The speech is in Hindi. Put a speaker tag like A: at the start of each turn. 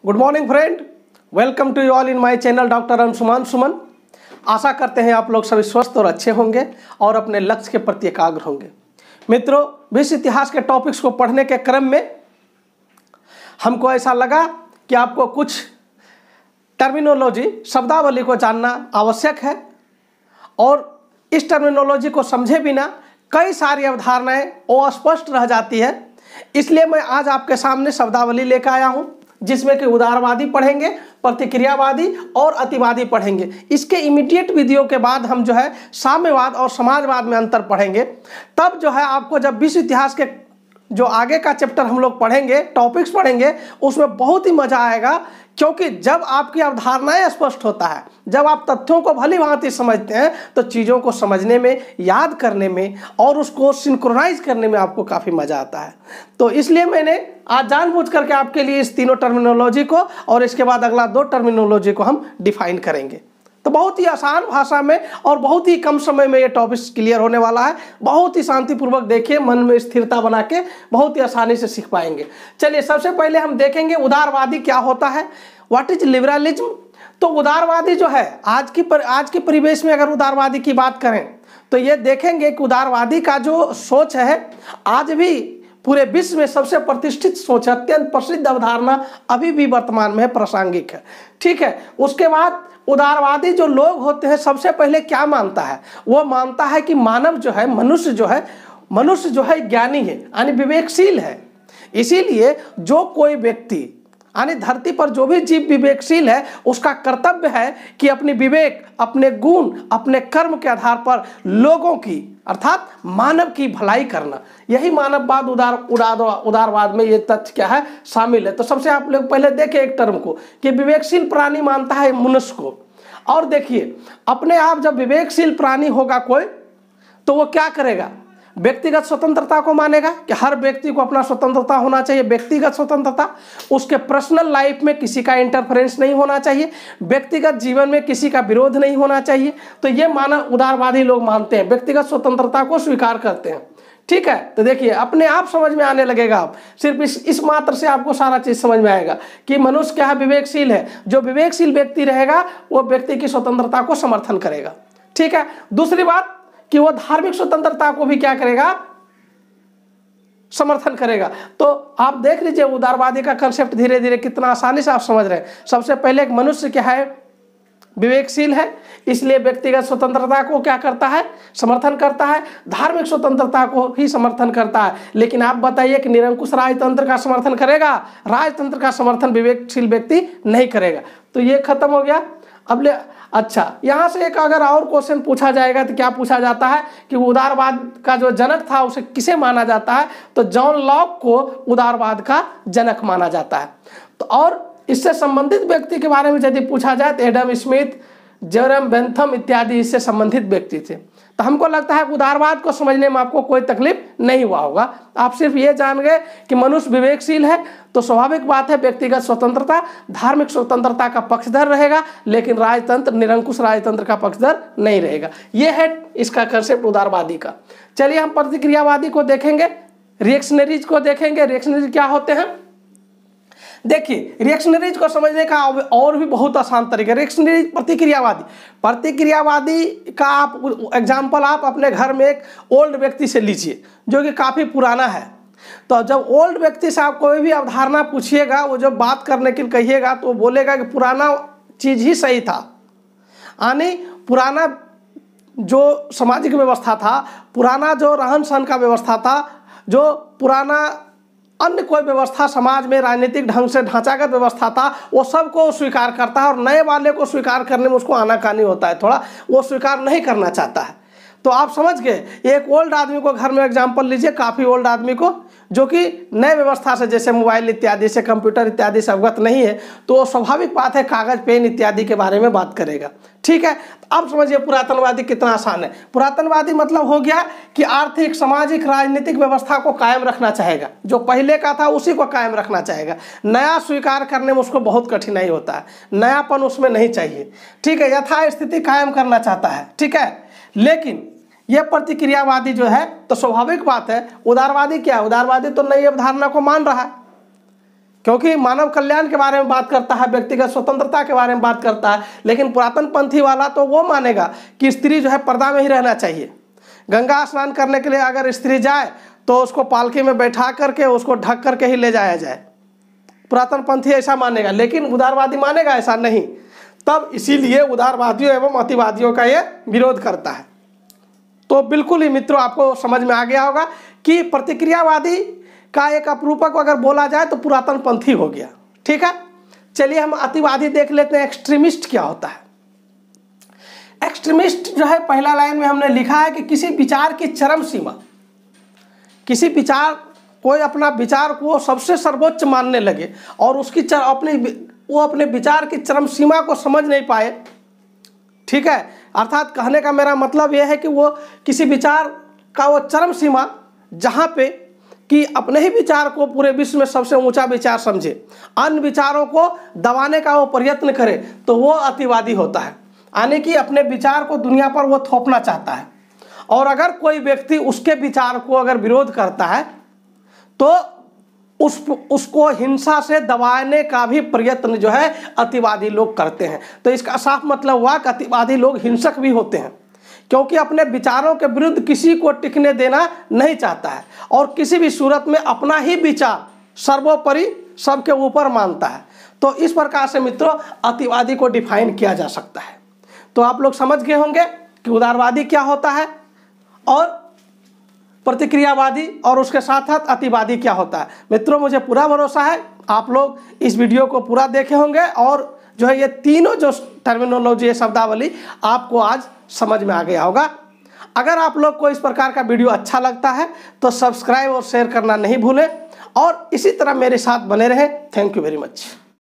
A: Good morning friend, welcome to you all in my channel doctor Anshuman Suman. आशा करते हैं आप लोग सभी स्वस्थ और अच्छे होंगे और अपने लक्ष्य के प्रति एकाग्र होंगे। मित्रों, विश्व इतिहास के टॉपिक्स को पढ़ने के क्रम में हमको ऐसा लगा कि आपको कुछ टर्मिनोलॉजी, शब्दावली को जानना आवश्यक है और इस टर्मिनोलॉजी को समझे बिना कई सारी अवधारणाएं अस्पष्ट रह जाती है। इसलिए मैं आज आपके सामने शब्दावली लेकर आया हूं, जिसमें कि उदारवादी पढ़ेंगे, प्रतिक्रियावादी और अतिवादी पढ़ेंगे। इसके इमीडिएट वीडियो के बाद हम जो है साम्यवाद और समाजवाद में अंतर पढ़ेंगे। तब जो है आपको जब विश्व इतिहास के जो आगे का चैप्टर हम लोग पढ़ेंगे, टॉपिक्स पढ़ेंगे, उसमें बहुत ही मजा आएगा। क्योंकि जब आपकी अवधारणाएं स्पष्ट होता है, जब आप तथ्यों को भली भांति समझते हैं, तो चीज़ों को समझने में, याद करने में और उसको सिंक्रोनाइज करने में आपको काफ़ी मज़ा आता है। तो इसलिए मैंने आज जानबूझ करके आपके लिए इस तीनों टर्मिनोलॉजी को और इसके बाद अगला 2 टर्मिनोलॉजी को हम डिफाइन करेंगे। तो बहुत ही आसान भाषा में और बहुत ही कम समय में ये टॉपिक क्लियर होने वाला है। बहुत ही शांतिपूर्वक देखिए, मन में स्थिरता बना के बहुत ही आसानी से सीख पाएंगे। चलिए, सबसे पहले हम देखेंगे उदारवादी क्या होता है, व्हाट इज लिबरलिज्म। तो उदारवादी जो है आज की परिवेश में अगर उदारवादी की बात करें तो ये देखेंगे कि उदारवादी का जो सोच है आज भी पूरे विश्व में सबसे प्रतिष्ठित सोच है, अत्यंत प्रसिद्ध अवधारणा अभी भी वर्तमान में प्रासंगिक है। ठीक है, उसके बाद उदारवादी जो लोग होते हैं सबसे पहले क्या मानता है, वो मानता है कि मानव जो है, मनुष्य जो है ज्ञानी है, यानी विवेकशील है। इसीलिए जो कोई व्यक्ति यानी धरती पर जो भी जीव विवेकशील है, उसका कर्तव्य है कि अपनी विवेक, अपने गुण, अपने कर्म के आधार पर लोगों की अर्थात मानव की भलाई करना। यही मानववाद उदारवाद में ये तथ्य क्या है, शामिल है। तो सबसे आप लोग पहले देखें एक टर्म को कि विवेकशील प्राणी मानता है मनुष्य को। और देखिए, अपने आप जब विवेकशील प्राणी होगा कोई, तो वो क्या करेगा, व्यक्तिगत स्वतंत्रता को मानेगा कि हर व्यक्ति को अपना स्वतंत्रता होना चाहिए, व्यक्तिगत स्वतंत्रता। उसके पर्सनल लाइफ में किसी का इंटरफेरेंस नहीं होना चाहिए, व्यक्तिगत जीवन में किसी का विरोध नहीं होना चाहिए। तो ये उदारवादी लोग मानते हैं, व्यक्तिगत स्वतंत्रता को स्वीकार करते हैं। ठीक है, तो देखिए अपने आप समझ में आने लगेगा। आप सिर्फ इस मात्र से आपको सारा चीज समझ में आएगा कि मनुष्य क्या है, विवेकशील है। जो विवेकशील व्यक्ति रहेगा वो व्यक्ति की स्वतंत्रता को समर्थन करेगा। ठीक है, दूसरी बात कि वो धार्मिक स्वतंत्रता को भी क्या करेगा, समर्थन करेगा। तो आप देख लीजिए उदारवादी का कंसेप्ट धीरे धीरे कितना आसानी से आप समझ रहे हैं। सबसे पहले एक मनुष्य क्या है, विवेकशील है, इसलिए व्यक्तिगत स्वतंत्रता को क्या करता है, समर्थन करता है, धार्मिक स्वतंत्रता को ही समर्थन करता है। लेकिन आप बताइए कि निरंकुश राजतंत्र का समर्थन करेगा, राजतंत्र का समर्थन विवेकशील व्यक्ति नहीं करेगा। तो ये खत्म हो गया। अब अच्छा, यहाँ से एक अगर और क्वेश्चन पूछा जाएगा तो क्या पूछा जाता है कि उदारवाद का जो जनक था उसे किसे माना जाता है, तो जॉन लॉक को उदारवाद का जनक माना जाता है। तो और इससे संबंधित व्यक्ति के बारे में यदि पूछा जाए तो एडम स्मिथ, जेरम बेंथम इत्यादि इससे संबंधित व्यक्ति थे। तो हमको लगता है उदारवाद को समझने में आपको कोई तकलीफ नहीं हुआ होगा। आप सिर्फ ये जान गए कि मनुष्य विवेकशील है, तो स्वाभाविक बात है व्यक्तिगत स्वतंत्रता, धार्मिक स्वतंत्रता का पक्षधर रहेगा, लेकिन राजतंत्र, निरंकुश राजतंत्र का पक्षधर नहीं रहेगा। ये है इसका कंसेप्ट उदारवादी का। चलिए हम प्रतिक्रियावादी को देखेंगे, रिएक्शनरीज को देखेंगे। रिएक्शनरीज क्या होते हैं, देखिए रिएक्शनरीज को समझने का और भी बहुत आसान तरीका। रिएक्शनरीज प्रतिक्रियावादी का आप एग्जाम्पल आप अपने घर में एक ओल्ड व्यक्ति से लीजिए जो कि काफ़ी पुराना है। तो जब ओल्ड व्यक्ति से आप कोई भी अवधारणा पूछिएगा, वो जब बात करने के लिए कहिएगा तो वो बोलेगा कि पुराना चीज़ ही सही था, यानी पुराना जो सामाजिक व्यवस्था था, पुराना जो रहन सहन का व्यवस्था था, जो पुराना अन्य कोई व्यवस्था समाज में राजनीतिक ढंग से ढांचागत व्यवस्था था, वो सबको स्वीकार करता है और नए वाले को स्वीकार करने में उसको आनाकानी होता है, थोड़ा वो स्वीकार नहीं करना चाहता है। तो आप समझ गए, एक ओल्ड आदमी को घर में एग्जाम्पल लीजिए, काफ़ी ओल्ड आदमी को जो कि नए व्यवस्था से जैसे मोबाइल इत्यादि से, कंप्यूटर इत्यादि से अवगत नहीं है, तो स्वाभाविक बात है कागज पेन इत्यादि के बारे में बात करेगा। ठीक है, अब समझिए पुरातनवादी कितना आसान है। पुरातनवादी मतलब हो गया कि आर्थिक, सामाजिक, राजनीतिक व्यवस्था को कायम रखना चाहेगा, जो पहले का था उसी को कायम रखना चाहेगा। नया स्वीकार करने में उसको बहुत कठिनाई होता है, नयापन उसमें नहीं चाहिए। ठीक है, यथास्थिति कायम करना चाहता है। ठीक है, लेकिन यह प्रतिक्रियावादी जो है, तो स्वाभाविक बात है उदारवादी क्या है, उदारवादी तो नई अवधारणा को मान रहा है। क्योंकि मानव कल्याण के बारे में बात करता है, व्यक्तिगत स्वतंत्रता के बारे में बात करता है। लेकिन पुरातन पंथी वाला तो वो मानेगा कि स्त्री जो है पर्दा में ही रहना चाहिए। गंगा स्नान करने के लिए अगर स्त्री जाए तो उसको पालकी में बैठा करके उसको ढक करके ही ले जाया जाए। पुरातन पंथी ऐसा मानेगा, लेकिन उदारवादी मानेगा ऐसा नहीं। तब इसीलिए उदारवादियों एवं अतिवादियों का ये विरोध करता है। तो बिल्कुल ही मित्रों आपको समझ में आ गया होगा कि प्रतिक्रियावादी का एक अपरूपक अगर बोला जाए तो पुरातन पंथी हो गया। ठीक है, चलिए हम अतिवादी देख लेते हैं। एक्सट्रीमिस्ट क्या होता है? एक्सट्रीमिस्ट जो है, पहला लाइन में हमने लिखा है कि किसी विचार की चरम सीमा, किसी विचार, कोई अपना विचार को सबसे सर्वोच्च मानने लगे और उसकी वो अपने विचार की चरम सीमा को समझ नहीं पाए। ठीक है, अर्थात कहने का मेरा मतलब यह है कि वो किसी विचार का वो चरम सीमा जहाँ पे कि अपने ही विचार को पूरे विश्व में सबसे ऊंचा विचार समझे, अन्य विचारों को दबाने का वो प्रयत्न करे, तो वो अतिवादी होता है। यानी कि अपने विचार को दुनिया पर वो थोपना चाहता है, और अगर कोई व्यक्ति उसके विचार को अगर विरोध करता है तो उसको हिंसा से दबाने का भी प्रयत्न जो है अतिवादी लोग करते हैं। तो इसका साफ मतलब हुआ कि अतिवादी लोग हिंसक भी होते हैं, क्योंकि अपने विचारों के विरुद्ध किसी को टिकने देना नहीं चाहता है और किसी भी सूरत में अपना ही विचार सर्वोपरि सबके ऊपर मानता है। तो इस प्रकार से मित्रों अतिवादी को डिफाइन किया जा सकता है। तो आप लोग समझ गए होंगे कि उदारवादी क्या होता है और प्रतिक्रियावादी और उसके साथ साथ अतिवादी क्या होता है। मित्रों मुझे पूरा भरोसा है आप लोग इस वीडियो को पूरा देखे होंगे और जो है ये तीनों जो टर्मिनोलॉजी है, शब्दावली, आपको आज समझ में आ गया होगा। अगर आप लोग को इस प्रकार का वीडियो अच्छा लगता है तो सब्सक्राइब और शेयर करना नहीं भूलें और इसी तरह मेरे साथ बने रहें। Thank you very much.